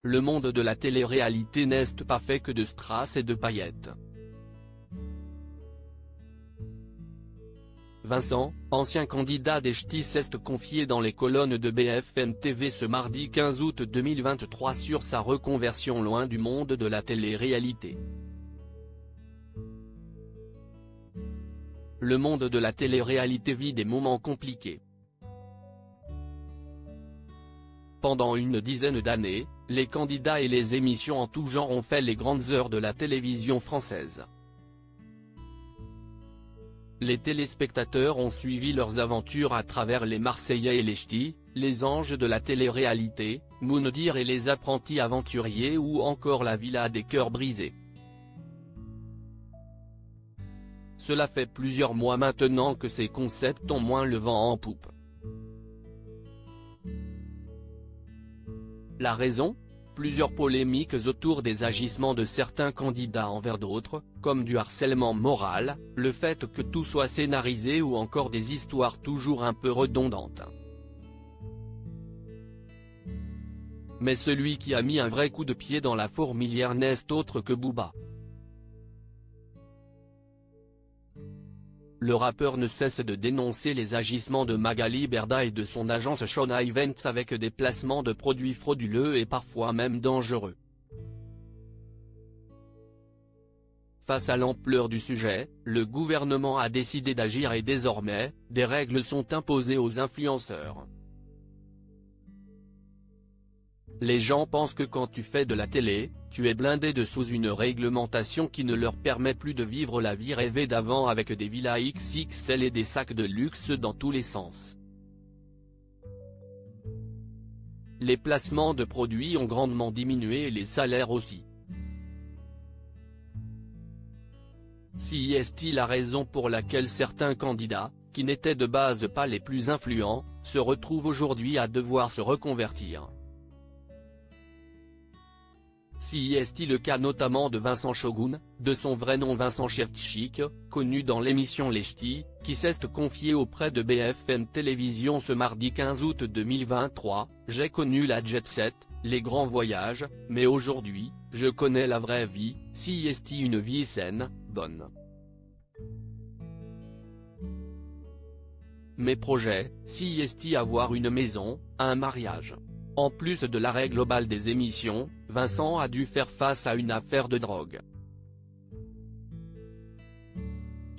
Le monde de la télé-réalité n'est pas fait que de strass et de paillettes. Vincent, ancien candidat des Ch'tis, s'est confié dans les colonnes de BFM TV ce mardi 15 août 2023 sur sa reconversion loin du monde de la télé-réalité. Le monde de la télé-réalité vit des moments compliqués. Pendant une dizaine d'années, les candidats et les émissions en tout genre ont fait les grandes heures de la télévision française. Les téléspectateurs ont suivi leurs aventures à travers les Marseillais et les Ch'tis, les anges de la télé-réalité, Moundir et les apprentis aventuriers ou encore la villa des cœurs brisés. Cela fait plusieurs mois maintenant que ces concepts ont moins le vent en poupe. La raison ? Plusieurs polémiques autour des agissements de certains candidats envers d'autres, comme du harcèlement moral, le fait que tout soit scénarisé ou encore des histoires toujours un peu redondantes. Mais celui qui a mis un vrai coup de pied dans la fourmilière n'est autre que Booba. Le rappeur ne cesse de dénoncer les agissements de Magali Berda et de son agence Shona Events avec des placements de produits frauduleux et parfois même dangereux. Face à l'ampleur du sujet, le gouvernement a décidé d'agir et désormais, des règles sont imposées aux influenceurs. Les gens pensent que quand tu fais de la télé, tu es blindé de sous une réglementation qui ne leur permet plus de vivre la vie rêvée d'avant avec des villas XXL et des sacs de luxe dans tous les sens. Les placements de produits ont grandement diminué et les salaires aussi. Si est-il la raison pour laquelle certains candidats, qui n'étaient de base pas les plus influents, se retrouvent aujourd'hui à devoir se reconvertir. Si est-il le cas notamment de Vincent Shogun, de son vrai nom Vincent Chevtchik, connu dans l'émission Les Ch'tis, qui s'est confié auprès de BFM Télévision ce mardi 15 août 2023, « J'ai connu la jet set, les grands voyages, mais aujourd'hui, je connais la vraie vie, si est-il une vie saine, bonne. Mes projets, si est-il avoir une maison, un mariage. » En plus de l'arrêt global des émissions, Vincent a dû faire face à une affaire de drogue.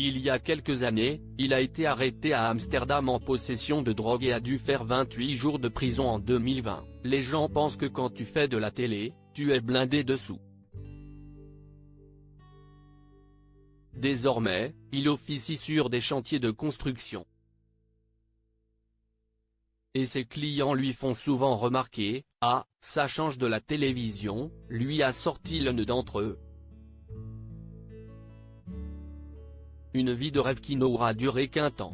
Il y a quelques années, il a été arrêté à Amsterdam en possession de drogue et a dû faire 28 jours de prison en 2020. Les gens pensent que quand tu fais de la télé, tu es blindé de sous. Désormais, il officie sur des chantiers de construction. Et ses clients lui font souvent remarquer, « Ah, ça change de la télévision », lui a sorti l'un d'entre eux. Une vie de rêve qui n'aura duré qu'un temps.